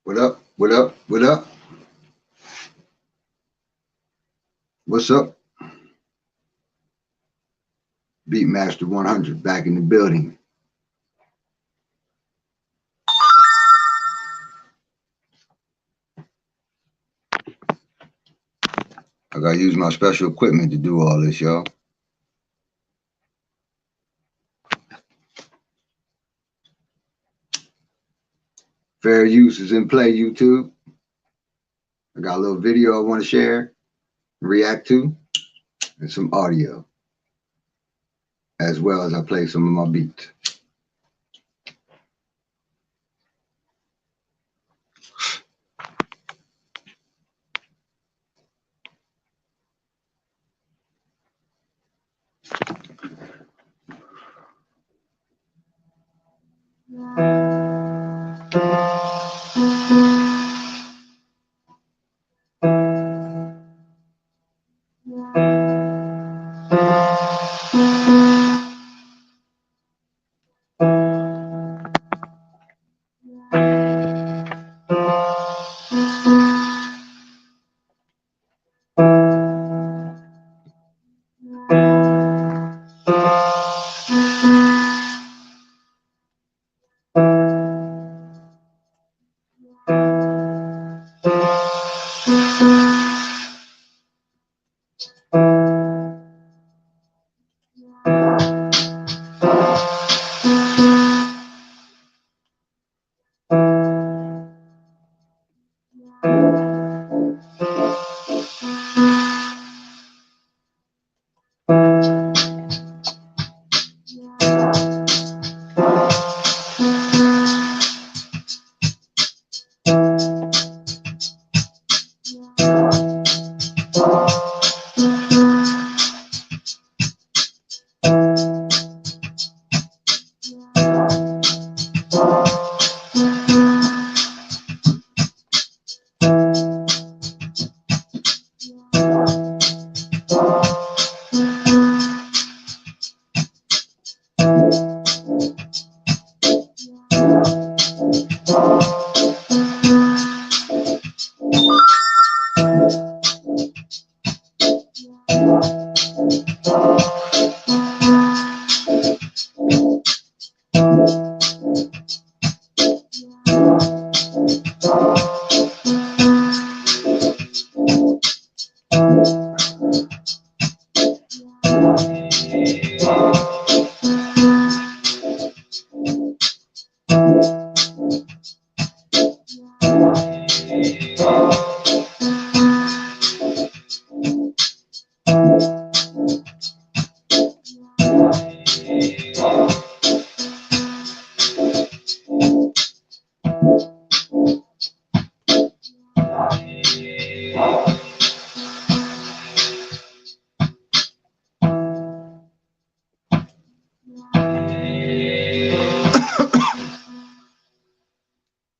What up? What up? What up? What's up? Beatmaster 100 back in the building. I gotta use my special equipment to do all this, y'all. Fair use is in play, YouTube. I got a little video I want to share, react to, and some audio, as well as I play some of my beats.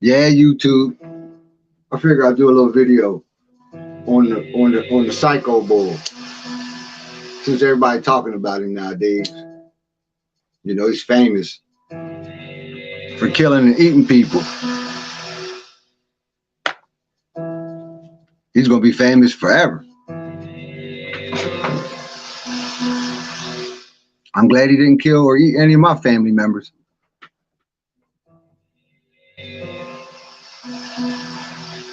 Yeah, YouTube. I figure I'll do a little video on the Psycho Bull, since everybody talking about him nowadays. You know, he's famous for killing and eating people. He's gonna be famous forever. I'm glad he didn't kill or eat any of my family members.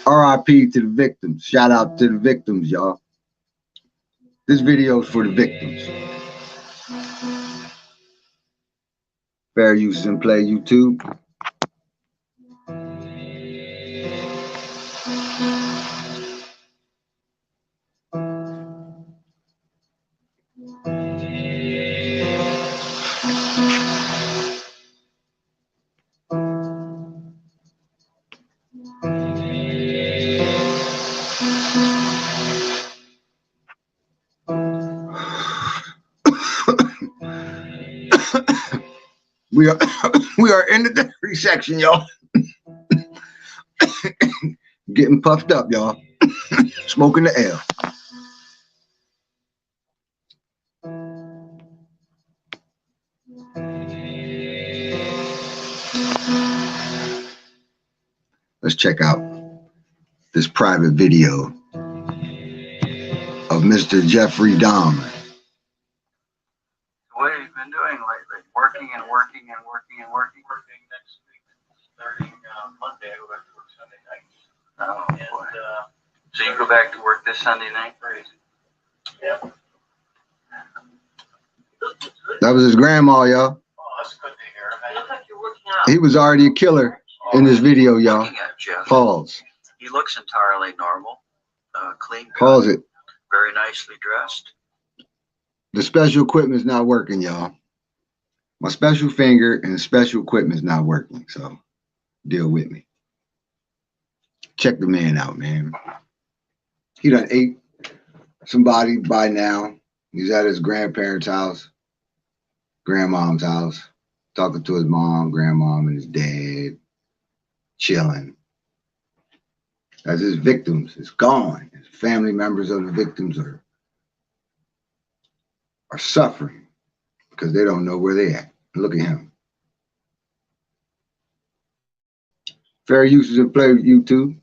RIP to the victims. Shout out to the victims, y'all. This video is for the victims. Fair use is in play, YouTube. we are we are in the dirty section, y'all. Getting puffed up, y'all. Smoking the air. Let's check out this private video of Mr. Jeffrey Dahmer. What have you been doing lately? Working and working and working and working. Working next week, starting Monday. I go back to work Sunday night. Oh boy. So you go back to work this Sunday night? Crazy. Yeah. That was his grandma, y'all. Oh, that's good to hear. Look like you're working out. He was already a killer in this video, y'all. Looking at Jeff, Pause. he looks entirely normal, clean cut, Pause it. very nicely dressed. The special equipment's not working, y'all. My special finger and special equipment's not working, so deal with me. Check the man out, man. He done ate somebody by now. He's at his grandparents' house, grandmom's house, talking to his mom, grandmom, and his dad, chilling. As his victims is gone. His family members of the victims are suffering because they don't know where they at. Look at him. Fair use is in play with YouTube.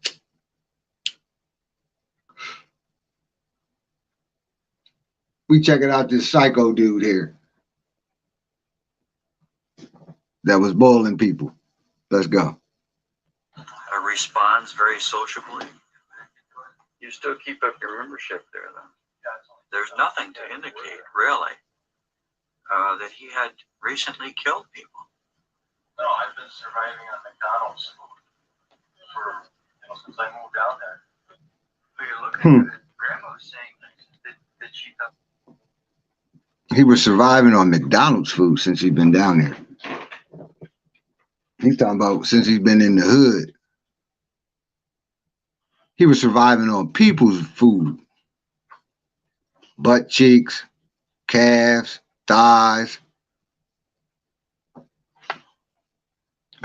We checking out this psycho dude here that was boiling people. Let's go. Responds very sociably. You still keep up your membership there, though. There's nothing to indicate, really, that he had recently killed people. No, I've been surviving on McDonald's for since I moved down there. So you're looking at it. Grandma was saying that she thought He was surviving on McDonald's food since he's been down there. He's talking about since he's been in the hood. He was surviving on people's food. Butt cheeks, calves, thighs.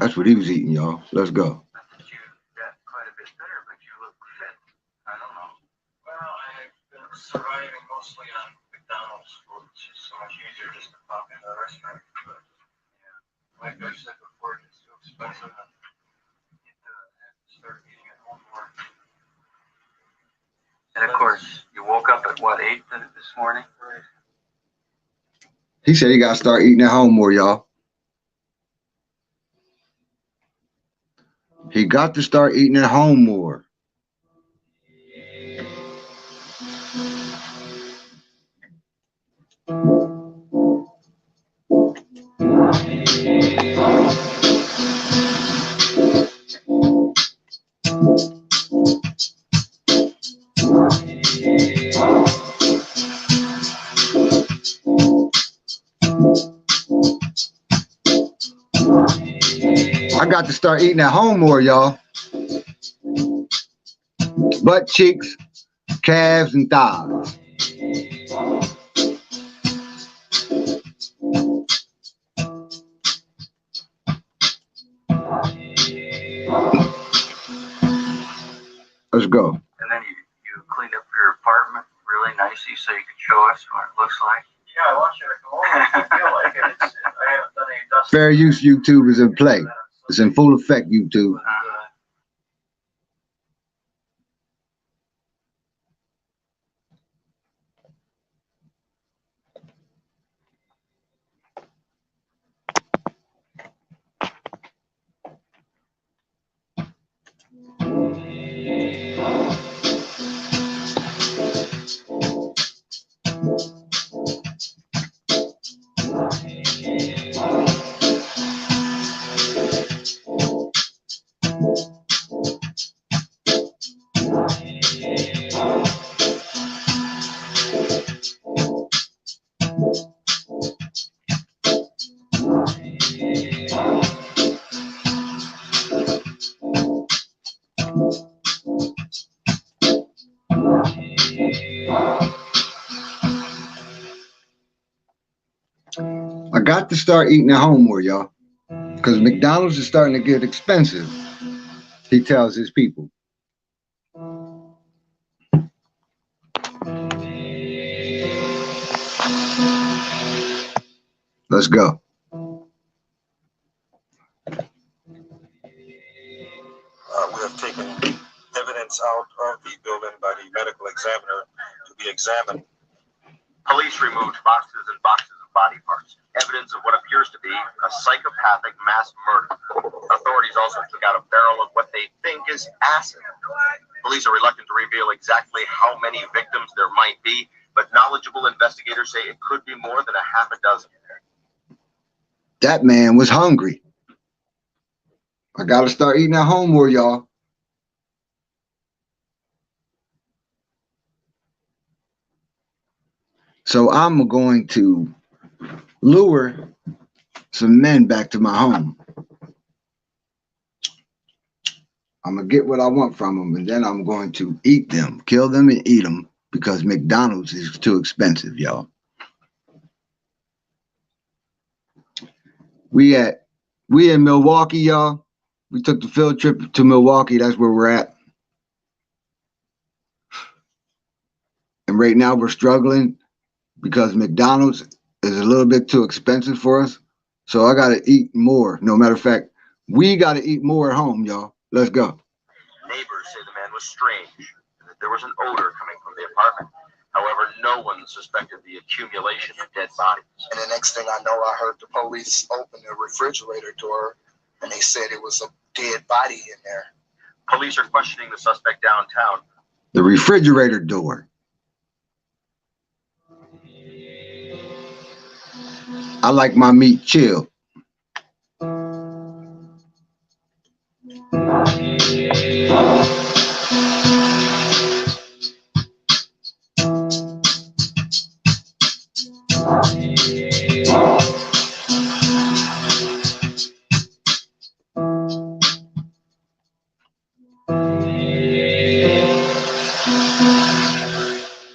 That's what he was eating, y'all. Let's go. that you got quite a bit better, but you look fit. I don't know. Well, I've been surviving mostly on McDonald's food. It's just so much easier just to pop into the restaurant. But yeah, like I said before, it's too expensive. And you have to start eating at home more. And of course, you woke up at what, 8 this morning? Right. He said he got to start eating at home more, y'all. He got to start eating at home more. I got to start eating at home more, y'all. Butt cheeks, calves, and thighs. Let's go. And then you cleaned up your apartment really nicely so you could show us what it looks like. Yeah, I want you to come over if you feel like it. I haven't done any dust. Fair use YouTube is in play. It's in full effect, YouTube. I got to start eating at home more, y'all, because McDonald's is starting to get expensive, he tells his people. Let's go. We have taken evidence out of the building by the medical examiner to be examined. Police removed boxes and boxes of body parts, evidence of what appears to be a psychopathic mass murder. Authorities also took out a barrel of what they think is acid. Police are reluctant to reveal exactly how many victims there might be, but knowledgeable investigators say it could be more than a half a dozen. That man was hungry. I gotta start eating at home more, y'all. So I'm going to lure some men back to my home. I'm gonna get what I want from them, and then I'm going to eat them, kill them and eat them, because McDonald's is too expensive, y'all. We in Milwaukee, y'all. We took the field trip to Milwaukee. That's where we're at. And right now we're struggling because McDonald's is a little bit too expensive for us. So I got to eat more. No matter of fact, we got to eat more at home, y'all. Let's go. Neighbors say the man was strange and that there was an odor coming from the apartment. However, no one suspected the accumulation of dead bodies. And the next thing I know, I heard the police open the refrigerator door, and they said it was a dead body in there. Police are questioning the suspect downtown. The refrigerator door. I like my meat chilled.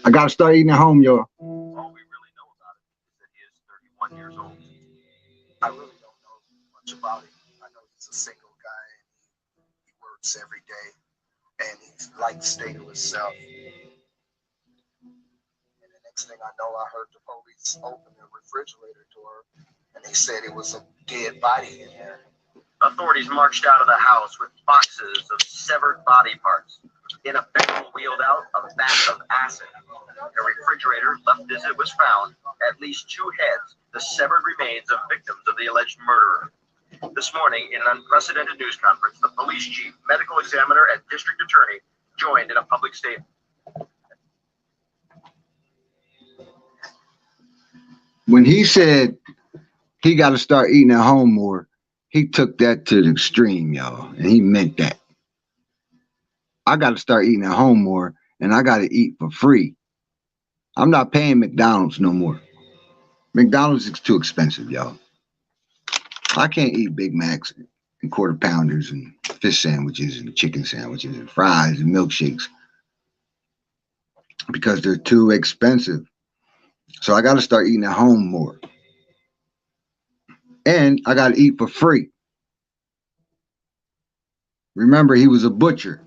I gotta start eating at home, y'all. All we really know about it is that he is 31 years old. I really don't know much about it. I know he's a single guy and he works every day and he likes to stay to himself. And the next thing I know, I heard the police open the refrigerator door and they said it was a dead body in there. Authorities marched out of the house with boxes of severed body parts. In a barrel wheeled out a vat of acid. A refrigerator left as it was found, at least 2 heads, the severed remains of victims of the alleged murderer. This morning, in an unprecedented news conference, the police chief, medical examiner, and district attorney joined in a public statement. When he said he got to start eating at home more, he took that to the extreme, y'all, and he meant that. I got to start eating at home more, and I got to eat for free. I'm not paying McDonald's no more. McDonald's is too expensive, y'all. I can't eat Big Macs and quarter pounders and fish sandwiches and chicken sandwiches and fries and milkshakes because they're too expensive. So I got to start eating at home more. And I got to eat for free. Remember, he was a butcher.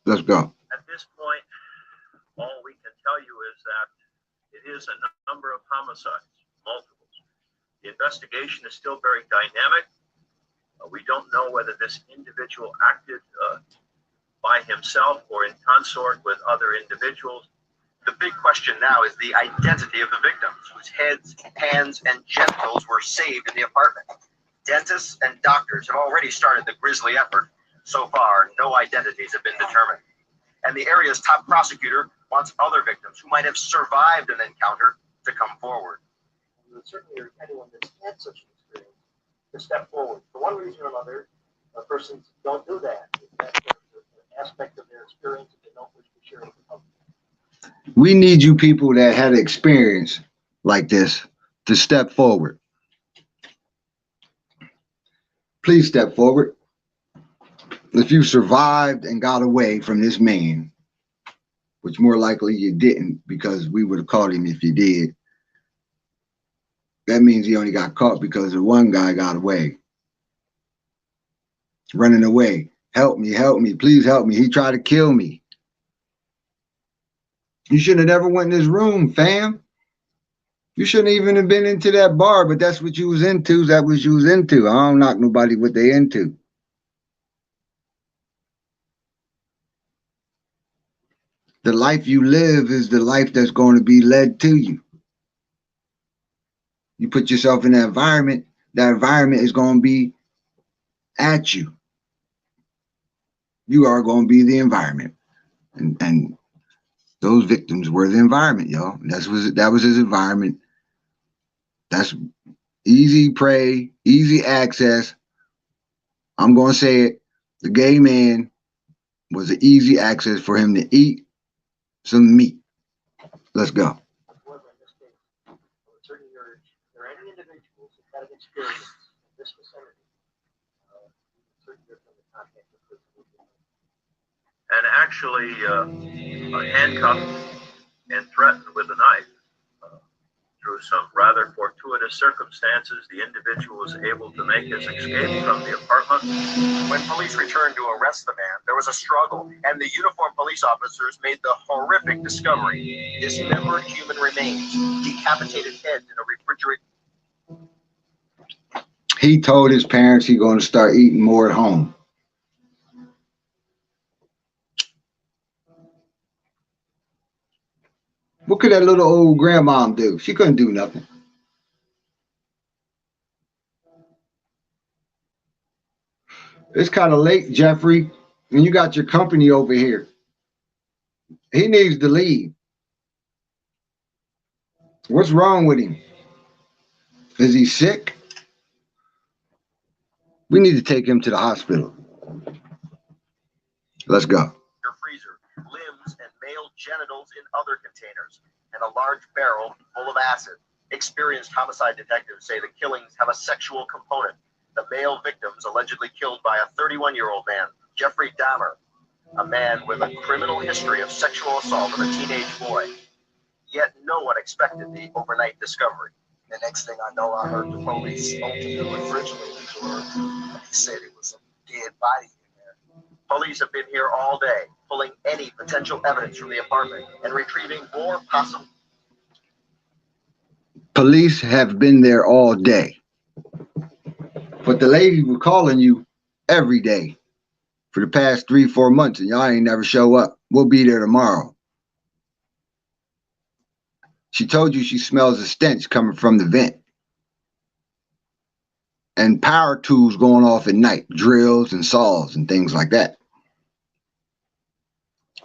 Let's go. At this point, all we can tell you is that it is a number of homicides, multiples. The investigation is still very dynamic. We don't know whether this individual acted by himself or in consort with other individuals. The big question now is the identity of the victims, whose heads, hands, and genitals were saved in the apartment. Dentists and doctors have already started the grisly effort. So far, no identities have been determined. And the area's top prosecutor wants other victims who might have survived an encounter to come forward. We would certainly urge anyone that's had such an experience to step forward. For one reason or another, persons don't do that. That's an aspect of their experience that they don't wish to share with the public. We need you people that had an experience like this to step forward. Please step forward. If you survived and got away from this man, which more likely you didn't because we would have caught him if you did, that means he only got caught because the one guy got away. Running away. Help me, please help me. He tried to kill me. You should have never went in this room, fam. You shouldn't even have been into that bar, but that's what you was into. That was you was into. I don't knock nobody what they into. The life you live is the life that's going to be led to you. You put yourself in that environment is going to be at you. You are going to be the environment. And those victims were the environment, y'all. That was his environment. That's easy prey, easy access. I'm going to say it. The gay man was an easy access for him to eat some meat. Let's go. However, in this case, I would certainly urge, if there are any individuals who've had an experience in this vicinity, certainly urge them to contact the person. And actually handcuffed and threatened with a knife. Through some rather fortuitous circumstances, the individual was able to make his escape from the apartment. When police returned to arrest the man, there was a struggle, and the uniformed police officers made the horrific discovery: dismembered human remains, decapitated heads in a refrigerator. He told his parents he's going to start eating more at home. What could that little old grandmom do? She couldn't do nothing. It's kind of late, Jeffrey, and you got your company over here. He needs to leave. What's wrong with him? Is he sick? We need to take him to the hospital. Let's go. Freezer, limbs and male genitals in other containers, and a large barrel full of acid. Experienced homicide detectives say the killings have a sexual component. The male victims allegedly killed by a 31-year-old man, Jeffrey Dahmer, a man with a criminal history of sexual assault of a teenage boy. Yet no one expected the overnight discovery. The next thing I know, I heard the police open the refrigerator door, and he said it was a dead body in there. Police have been here all day, pulling any potential evidence from the apartment and retrieving more possible. Police have been there all day. But the lady was calling you every day for the past 3-4 months, and y'all ain't never show up. We'll be there tomorrow. She told you she smells a stench coming from the vent. And power tools going off at night, drills and saws and things like that.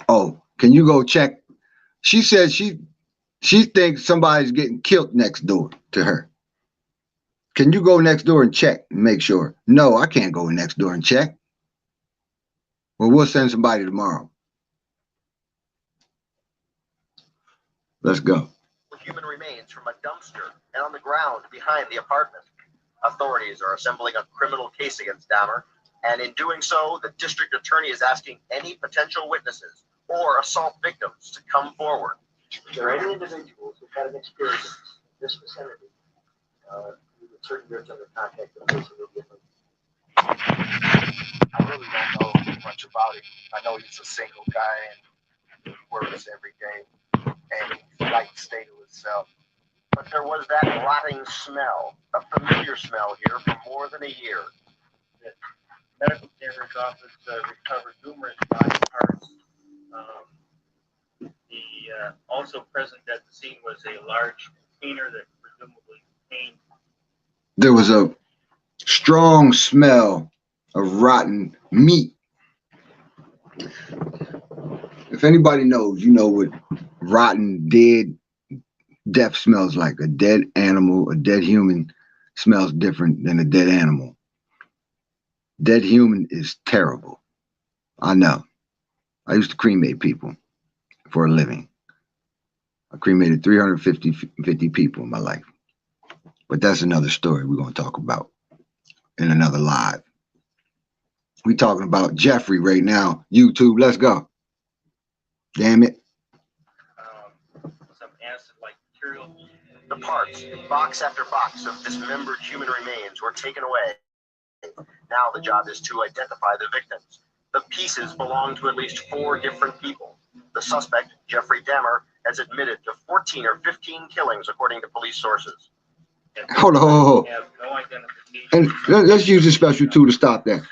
Oh, can you go check? She said she thinks somebody's getting killed next door to her. Can you go next door and check and make sure? No, I can't go next door and check. Well, we'll send somebody tomorrow. Let's go. Human remains from a dumpster and on the ground behind the apartment. Authorities are assembling a criminal case against Dahmer, and in doing so, the district attorney is asking any potential witnesses or assault victims to come forward. If there are any individuals who've had an experience in this vicinity, we would certainly urge them to contact the police immediately. I really don't know much about it. I know he's a single guy and he works every day, and he likes to stay to himself. But there was that rotting smell, a familiar smell here for more than a year. The medical examiner's office recovered numerous body parts. Also present at the scene was a large container that presumably contained. There was a strong smell of rotten meat. If anybody knows, you know what rotten, death smells like. A dead animal, a dead human smells different than a dead animal. Dead human is terrible. I know. I used to cremate people for a living. I cremated 350 people in my life. But that's another story we're going to talk about in another live. We're talking about Jeffrey right now. YouTube, let's go. Damn it. Some acid-like material. The parts, box after box of dismembered human remains, were taken away. Now the job is to identify the victims. The pieces belong to at least 4 different people. The suspect, Jeffrey Dahmer, has admitted to 14 or 15 killings, according to police sources. Hold on. And let's use this special tool to stop that.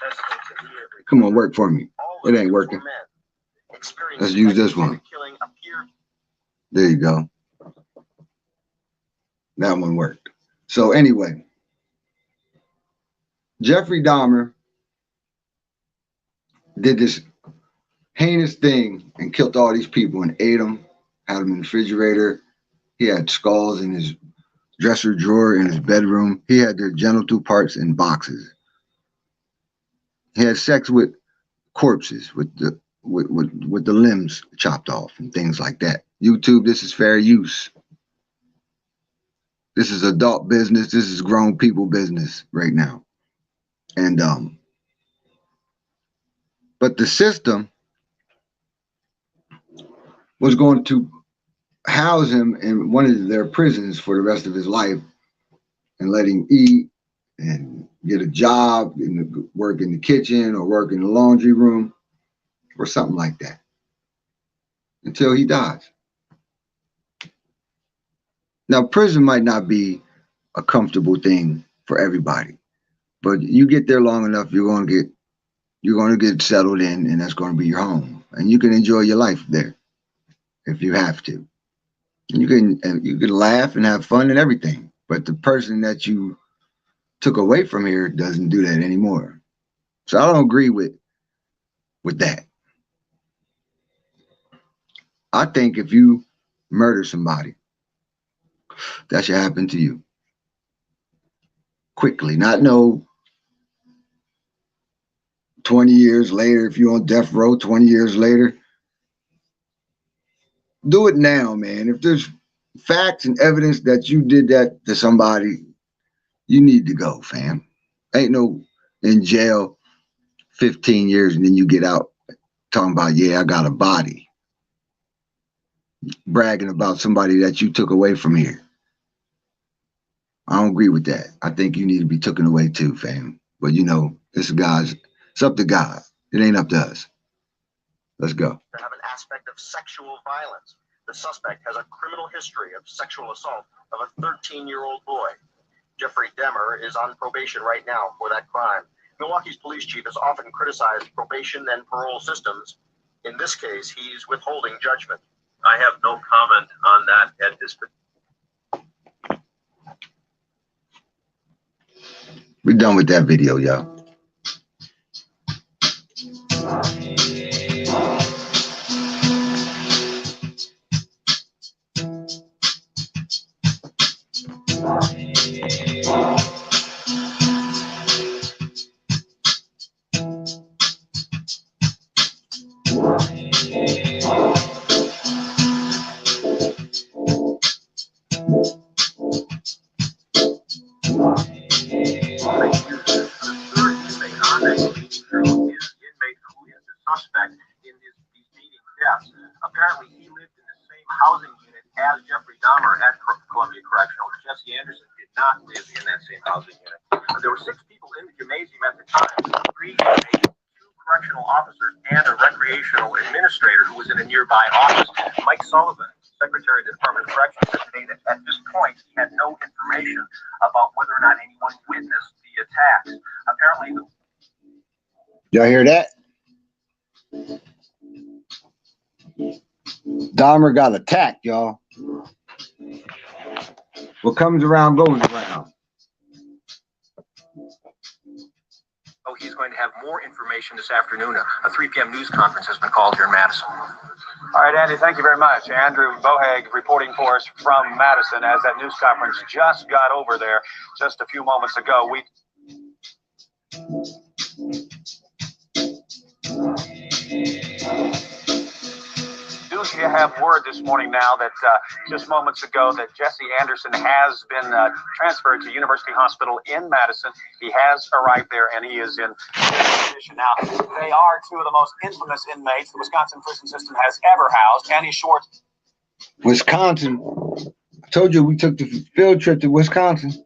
Come on, work for me. It ain't working. Let's use this one. There you go. That one worked. So anyway, Jeffrey Dahmer did this heinous thing and killed all these people and ate them, had them in the refrigerator. He had skulls in his dresser drawer in his bedroom. He had their genital parts in boxes. He had sex with corpses, with the limbs chopped off and things like that. YouTube, this is fair use. This is adult business. This is grown people business right now. And but the system was going to house him in one of their prisons for the rest of his life and let him eat and get a job and work in the kitchen or work in the laundry room or something like that until he dies. Now, prison might not be a comfortable thing for everybody, but you get there long enough, you're going to get settled in, and that's going to be your home, and you can enjoy your life there if you have to. You can laugh and have fun and everything, but the person that you took away from here doesn't do that anymore. So I don't agree with that. I think if you murder somebody, that should happen to you quickly, not no 20 years later. If you're on death row 20 years later, do it now, man. If there's facts and evidence that you did that to somebody, you need to go, fam. Ain't no in jail 15 years and then you get out talking about, yeah, I got a body. Bragging about somebody that you took away from here. I don't agree with that. I think you need to be taken away too, fam. But you know, it's up to God. It ain't up to us. Let's go. To have an aspect of sexual violence. The suspect has a criminal history of sexual assault of a 13-year-old boy. Jeffrey Dahmer is on probation right now for that crime. Milwaukee's police chief has often criticized probation and parole systems. In this case, he's withholding judgment. I have no comment on that at this point. We're done with that video, y'all. Apparently, he lived in the same housing unit as Jeffrey Dahmer at Columbia Correctional. Jesse Anderson did not live in that same housing unit. There were 6 people in the gymnasium at the time: 3 inmates, 2 correctional officers, and a recreational administrator who was in a nearby office. Mike Sullivan, Secretary of the Department of Corrections, said today that at this point he had no information about whether or not anyone witnessed the attacks. Apparently, y'all hear that? Dahmer got attacked, y'all. What comes around goes around. oh, he's going to have more information this afternoon. A 3 p.m. news conference has been called here in Madison. All right, Andy, thank you very much. Andrew Bohag reporting for us from Madison as that news conference just got over there just a few moments ago. You have word this morning now that just moments ago that Jesse Anderson has been transferred to University Hospital in Madison. He has arrived there and he is in condition. Now, they are 2 of the most infamous inmates the Wisconsin prison system has ever housed. Annie Schwartz. Wisconsin. I told you we took the field trip to Wisconsin.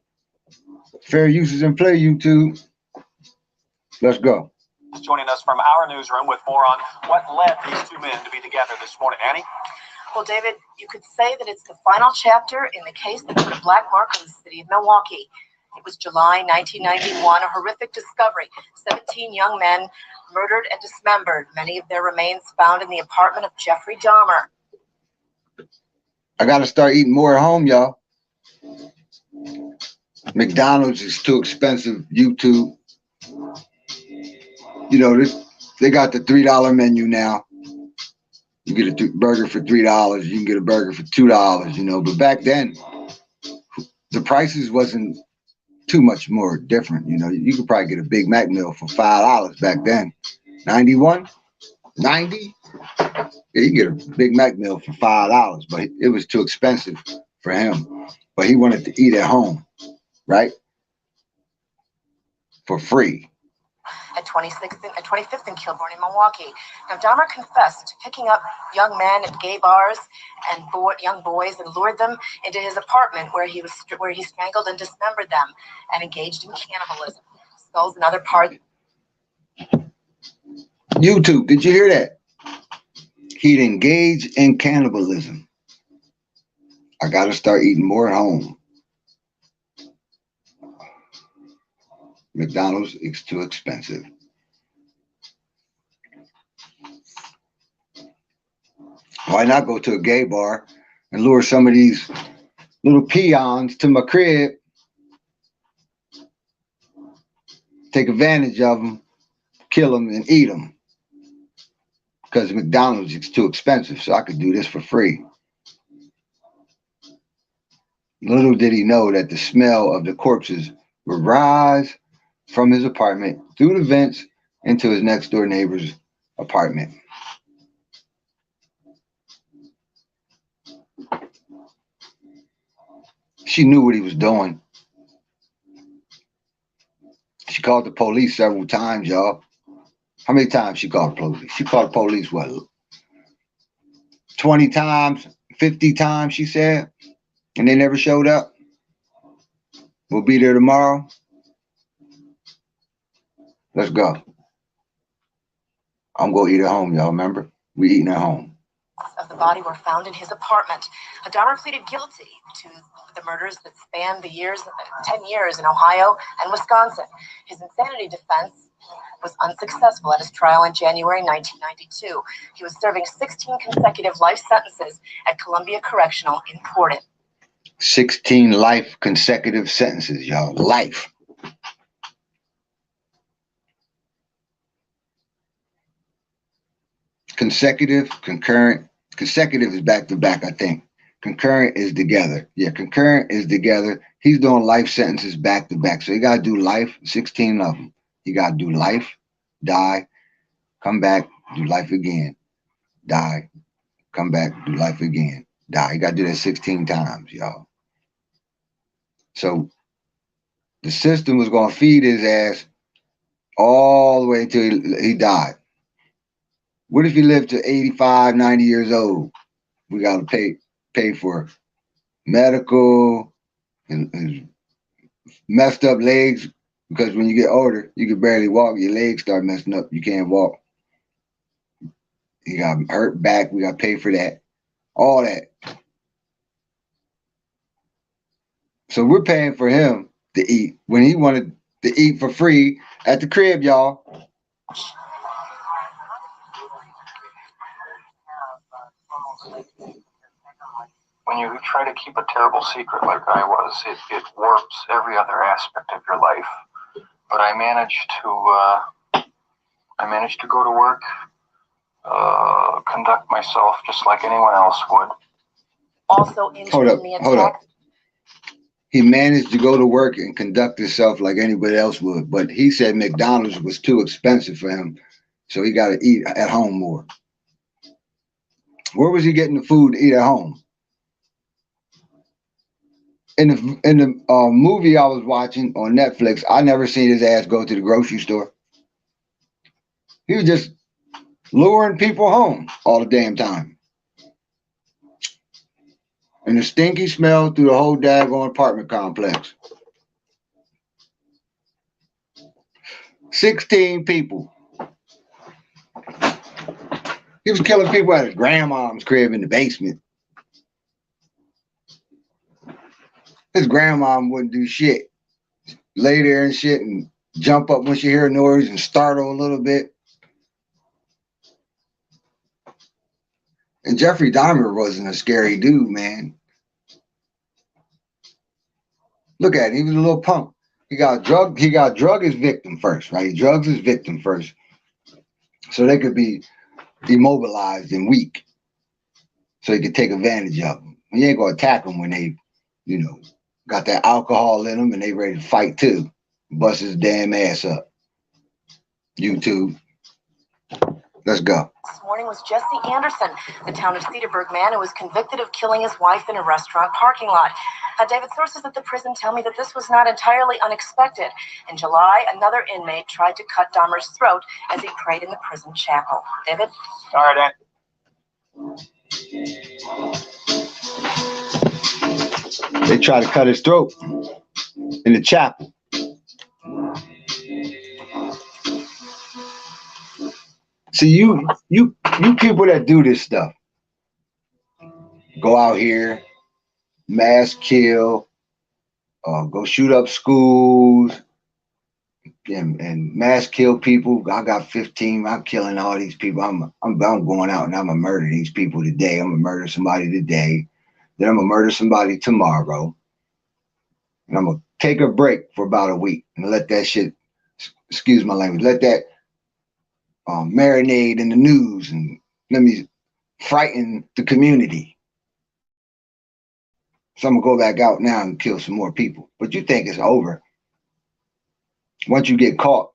Fair use is in play, YouTube. Let's go. Joining us from our newsroom with more on what led these 2 men to be together this morning. Annie? Well, David, you could say that it's the final chapter in the case that put a black mark on the city of Milwaukee. It was July 1991, a horrific discovery. 17 young men murdered and dismembered, many of their remains found in the apartment of Jeffrey Dahmer. I got to start eating more at home, y'all. McDonald's is too expensive. YouTube. You know, they got the $3 menu now. You get a burger for $3. You can get a burger for $2, you know. But back then, the prices wasn't too much more different. You know, you could probably get a Big Mac meal for $5 back then. 91? 90? Yeah, you get a Big Mac meal for $5, but it was too expensive for him. But he wanted to eat at home, right? For free. At 25th and Kilbourne in Milwaukee. Now, Dahmer confessed to picking up young men at gay bars and young boys and lured them into his apartment where he strangled and dismembered them and engaged in cannibalism. Skulls and other parts. YouTube, did you hear that? He'd engage in cannibalism. I got to start eating more at home. McDonald's is too expensive. Why not go to a gay bar and lure some of these little peons to my crib, take advantage of them, kill them, and eat them? Because McDonald's is too expensive, so I could do this for free. Little did he know that the smell of the corpses would rise from his apartment through the vents into his next door neighbor's apartment. She knew what he was doing. She called the police several times, y'all. How many times she called the police? She called the police, what, 20 times, 50 times, she said, and they never showed up? We'll be there tomorrow. Let's go. I'm going to eat at home, y'all. Remember? We eating at home. Of the body were found in his apartment. Dahmer pleaded guilty to the murders that spanned the 10 years in Ohio and Wisconsin. His insanity defense was unsuccessful at his trial in January 1992. He was serving 16 consecutive life sentences at Columbia Correctional in Portland. 16 life consecutive sentences, y'all. Life. Consecutive, concurrent. Consecutive is back to back, I think. Concurrent is together. Yeah, concurrent is together. He's doing life sentences back to back. So you got to do life, 16 of them. You got to do life, die, come back, do life again. Die, come back, do life again. Die. You got to do that 16 times, y'all. So the system was going to feed his ass all the way until he died. What if he lived to 85, 90 years old? We got to pay for medical and messed up legs, because when you get older, you can barely walk. Your legs start messing up. You can't walk. You got hurt back. We got to pay for that. All that. So we're paying for him to eat when he wanted to eat for free at the crib, y'all. When you try to keep a terrible secret like I was, it warps every other aspect of your life. But I managed to go to work, conduct myself just like anyone else would. Also injured in the attack. Hold up. He managed to go to work and conduct himself like anybody else would, but he said McDonald's was too expensive for him, so he got to eat at home more. Where was he getting the food to eat at home? In the movie I was watching on Netflix, I never seen his ass go to the grocery store. He was just luring people home all the damn time. And the stinky smell through the whole daggone apartment complex. 16 people. He was killing people at his grandma's crib in the basement. His grandma wouldn't do shit. Lay there and shit and jump up when she hear a noise and startle a little bit. And Jeffrey Dahmer wasn't a scary dude, man. Look at him. He was a little punk. He got drug his victim first, right? He drugs his victim first. So they could be immobilized and weak. So he could take advantage of them. You ain't gonna attack them when they, you know, got that alcohol in them and they ready to fight too. Bust his damn ass up. YouTube. Let's go. This morning was Jesse Anderson, the town of Cedarburg man who was convicted of killing his wife in a restaurant parking lot. David, sources at the prison tell me that this was not entirely unexpected. In July, another inmate tried to cut Dahmer's throat as he prayed in the prison chapel. David? All right, They tried to cut his throat in the chapel. See, you people that do this stuff, go out here, mass kill, go shoot up schools, and mass kill people. I got 15. I'm killing all these people. I'm going out and I'm gonna murder these people today. I'm gonna murder somebody today. Then I'm gonna murder somebody tomorrow. And I'm gonna take a break for about a week and let that shit, excuse my language, let that marinate in the news and let me frighten the community. So I'm gonna go back out now and kill some more people. But you think it's over. Once you get caught,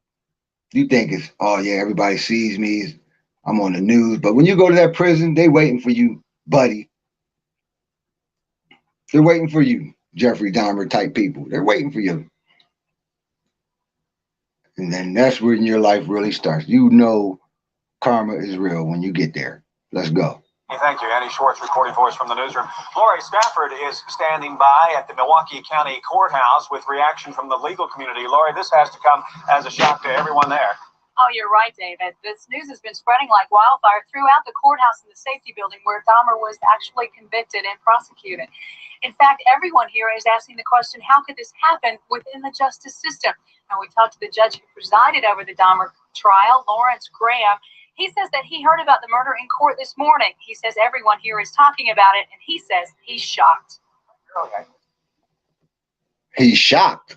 you think it's, oh yeah, everybody sees me, I'm on the news. But when you go to that prison, they waiting for you, buddy. They're waiting for you, Jeffrey Dahmer type people. They're waiting for you. And then that's when your life really starts. You know karma is real when you get there. Let's go. Thank you. Andy Schwartz reporting for us from the newsroom. Lori Stafford is standing by at the Milwaukee County Courthouse with reaction from the legal community. Lori, this has to come as a shock to everyone there. Oh, you're right, David. This news has been spreading like wildfire throughout the courthouse and the safety building where Dahmer was actually convicted and prosecuted. In fact, everyone here is asking the question, how could this happen within the justice system? And we talked to the judge who presided over the Dahmer trial, Lawrence Graham. He says that he heard about the murder in court this morning. He says everyone here is talking about it, and he says he's shocked. Okay. He's shocked.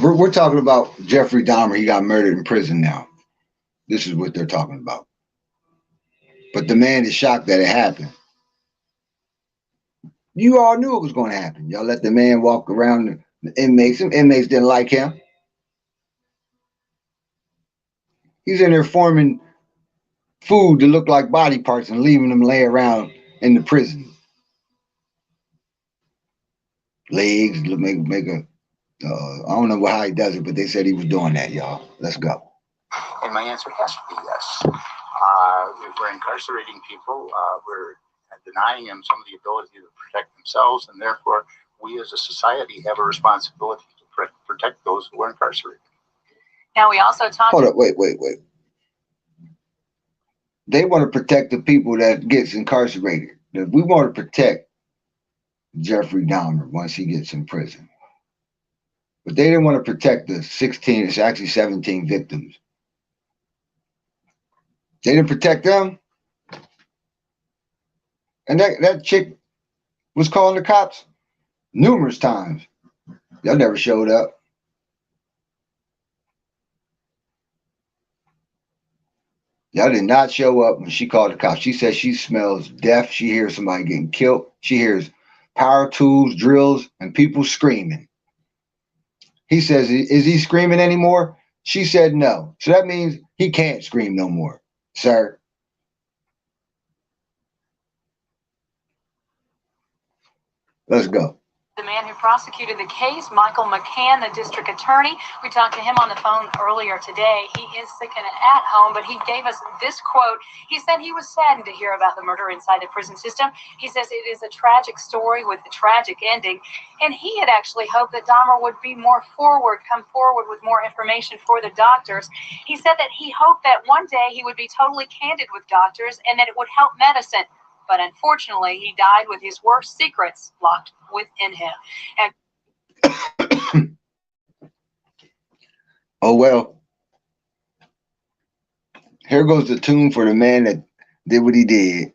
We're talking about Jeffrey Dahmer. He got murdered in prison now. This is what they're talking about. But the man is shocked that it happened. You all knew it was going to happen. Y'all let the man walk around the inmates. Some inmates didn't like him. He's in there forming food to look like body parts and leaving them lay around in the prison. Legs, make a, I don't know how he does it, but they said he was doing that, y'all. Let's go. And my answer has to be yes. If we're incarcerating people, we're denying them some of the ability to protect themselves, and therefore we as a society have a responsibility to protect those who are incarcerated. Now, we also talked... Hold up, wait. They want to protect the people that gets incarcerated. We want to protect Jeffrey Dahmer once he gets in prison. But they didn't want to protect the 16, it's actually 17 victims. They didn't protect them. And that chick was calling the cops numerous times. Y'all never showed up. Y'all did not show up when she called the cops. She said she smells death. She hears somebody getting killed. She hears power tools, drills, and people screaming. He says, is he screaming anymore? She said no. So that means he can't scream no more, sir. Let's go. The man who prosecuted the case, Michael McCann, the district attorney. We talked to him on the phone earlier today. He is sick and at home, but he gave us this quote. He said he was saddened to hear about the murder inside the prison system. He says it is a tragic story with a tragic ending. And he had actually hoped that Dahmer would be come forward with more information for the doctors. He said that he hoped that one day he would be totally candid with doctors and that it would help medicine. but unfortunately, he died with his worst secrets locked within him. And Oh well. Here goes the tune for the man that did what he did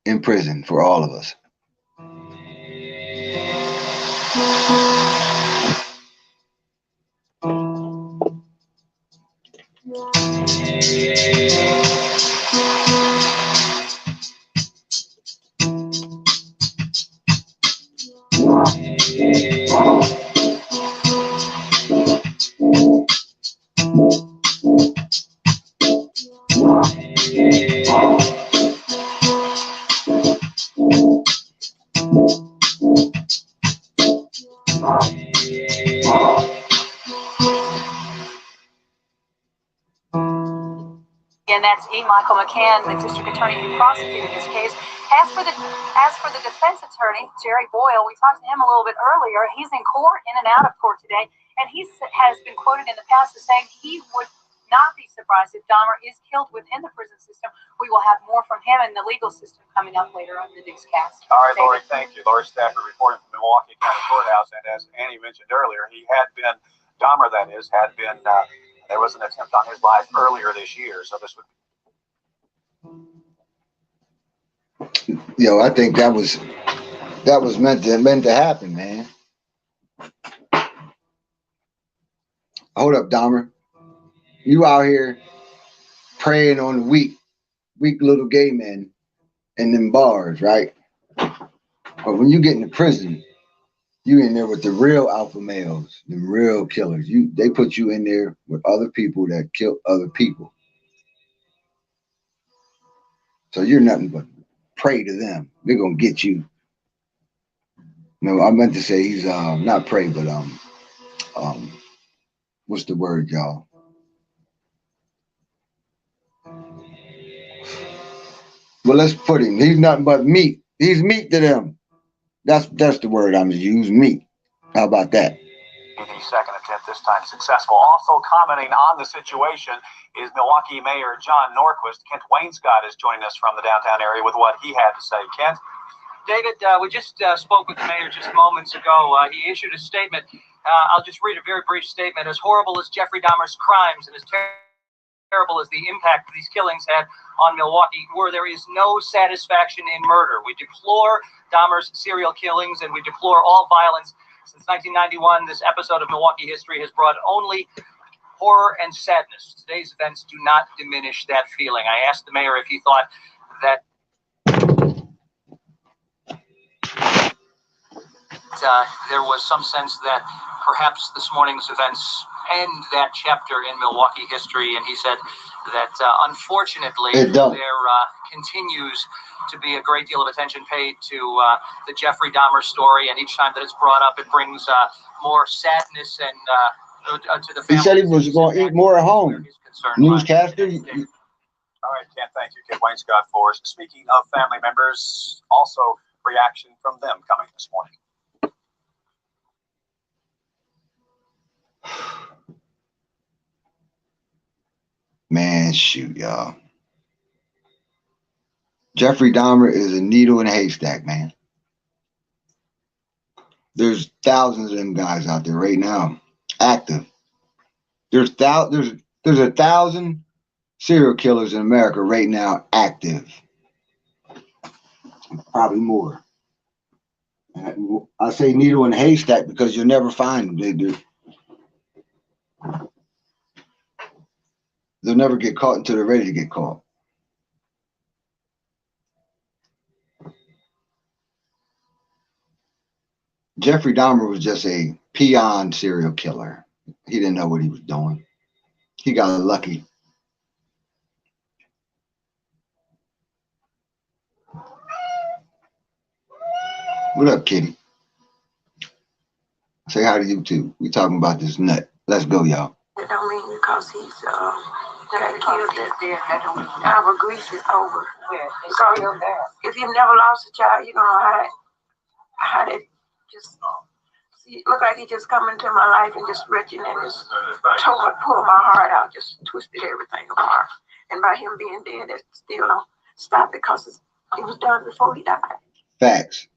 in prison for all of us. that's E. Michael McCann, the district attorney who prosecuted this case. As for the defense attorney, Jerry Boyle, we talked to him a little bit earlier. He's in court, in and out of court today, and he has been quoted in the past as saying he would not be surprised if Dahmer is killed within the prison system. We will have more from him in the legal system coming up later on the newscast. All right, Lori, thank you. Lori Stafford reporting from Milwaukee County Courthouse, and as Annie mentioned earlier, Dahmer, that is, there was an attempt on his life earlier this year, so this would. Yo, I think that was meant to happen, man. Hold up, Dahmer. You out here preying on weak little gay men in them bars, right? But when you get into prison, you in there with the real alpha males, the real killers. They put you in there with other people that kill other people. So you're nothing but prey to them. They're gonna get you. No, I meant to say he's not prey, but what's the word, y'all? Well, let's put him. He's nothing but meat. He's meat to them. That's the word I'm gonna use. Meat. How about that? The second attempt, this time successful. Also commenting on the situation is Milwaukee Mayor John Norquist. Kent Wainscott is joining us from the downtown area with what he had to say. Kent? David, we just spoke with the mayor just moments ago. He issued a statement. I'll just read a very brief statement. As horrible as Jeffrey Dahmer's crimes and as terrible as the impact these killings had on Milwaukee were, there is no satisfaction in murder. We deplore Dahmer's serial killings and we deplore all violence. Since 1991, this episode of Milwaukee history has brought only horror and sadness. Today's events do not diminish that feeling. I asked the mayor if he thought that there was some sense that perhaps this morning's events end that chapter in Milwaukee history, and he said that unfortunately there continues to be a great deal of attention paid to the Jeffrey Dahmer story, and each time that it's brought up, it brings more sadness and to the family. He said he was going to eat more at home. Newscaster. All right, Ken, thank you, Kent Wainscott, for us. Speaking of family members, also reaction from them coming this morning. Man, shoot, y'all. Jeffrey Dahmer is a needle in a haystack, man. There's thousands of them guys out there right now, active. There's 1,000 serial killers in America right now, active. Probably more. I say needle in a haystack because you'll never find them. They'll never get caught until they're ready to get caught. Jeffrey Dahmer was just a peon serial killer. He didn't know what he was doing. He got lucky. What up, kitty? Say hi to you too. We talking about this nut. Let's go, y'all. That don't mean because he's got killed that our grief is over. Because if you've never lost a child, you don't know how that just look like he just come into my life and just wrenching and just pulled my heart out, just twisted everything apart. And by him being dead, that still don't stop because it's It was done before he died. Facts.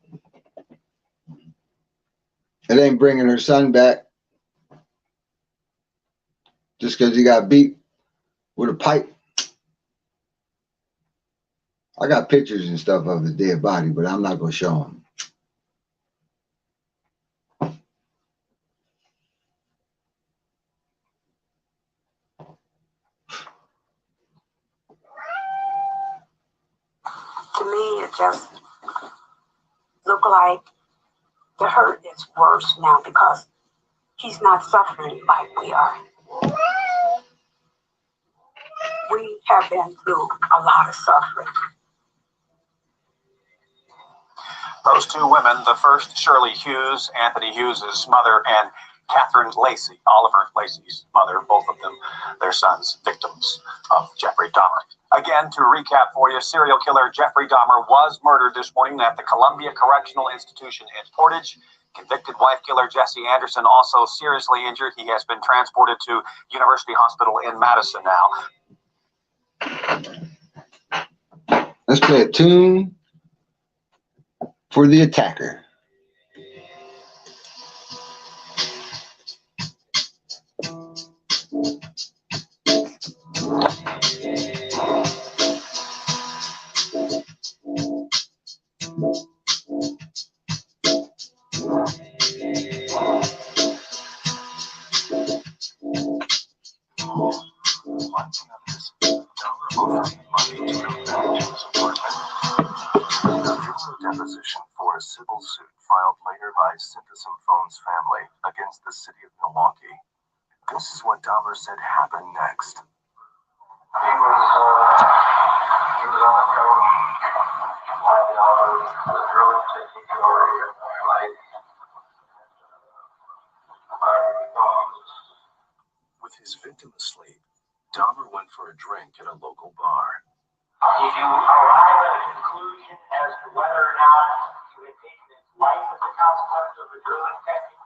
It ain't bringing her son back just because he got beat with a pipe. I got pictures and stuff of his dead body, but I'm not going to show them. To me, it just looked like the hurt is worse now because he's not suffering like we are. We have been through a lot of suffering. Those two women, the first, Shirley Hughes, Anthony Hughes' mother, and Catherine Lacey, Oliver Lacey's mother, both of them, their sons, victims of Jeffrey Dahmer. Again, to recap for you, serial killer Jeffrey Dahmer was murdered this morning at the Columbia Correctional Institution in Portage. Convicted wife killer Jesse Anderson also seriously injured. He has been transported to University Hospital in Madison now. Let's play a tune for the attacker. Deposition for a civil suit filed later by Synthesum Phone's family against the city of Milwaukee. This is what Dahmer said happened next. He was on the coach. My daughter was really taking care of my life. With his victim asleep, Dahmer went for a drink at a local bar. If you arrive at a conclusion as to whether or not you had taken his life as a consequence of the drilling technique,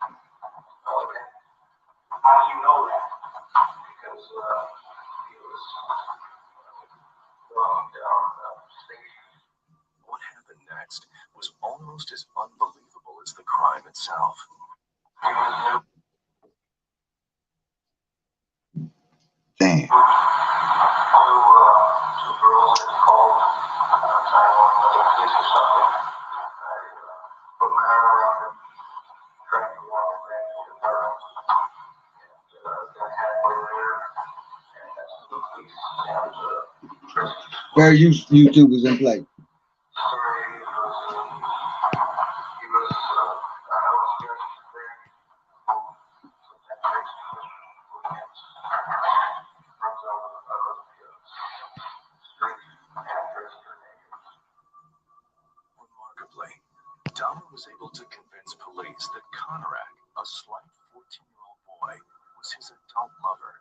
okay. How do you know that? Because he was going down the station. What happened next was almost as unbelievable as the crime itself. He was Damn. two girls that called 911 police or something. I put my arm around them, tried to walk them back to the car, and got halfway there, and that's the police and prison. Where YouTube is in play. Remarkably, Dahmer was able to convince police that Konorak, a slight 14-year-old boy, was his adult lover.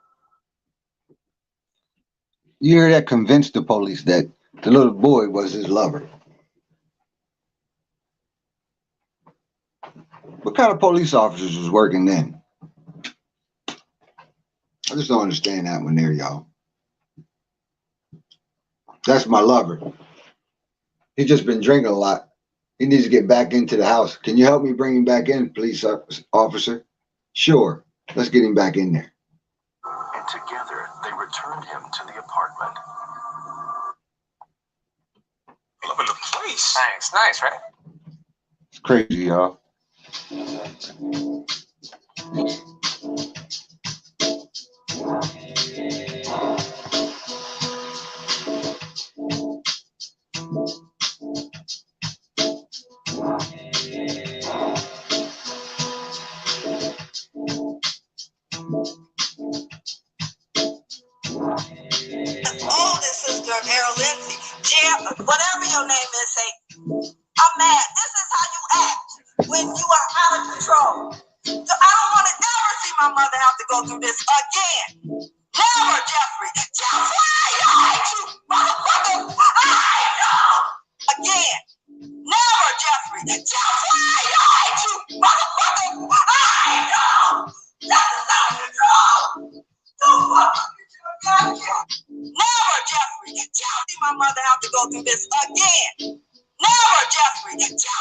You hear that? Convinced the police that the little boy was his lover. What kind of police officers was working then? I just don't understand that one there, y'all. That's my lover. He just been drinking a lot. He needs to get back into the house. Can you help me bring him back in, police officer? Sure. Let's get him back in there. And together, they returned him to the apartment. Loving the place. Thanks. Nice, right? It's crazy, y'all. Oldest sister of Errol Lindsay, Jim, whatever your name is, say, I'm mad. This is how you act when you are out of control. So I don't want to ever see my mother have to go through this again. Never, Jeffrey. Jeffrey, I hate you, motherfucker. I know. Again. Never, Jeffrey. Jeffrey, I hate you, motherfucker. I know. That is out of control. Don't fucking got you. Never, Jeffrey. Tell me my mother have to go through this again. Congratulations.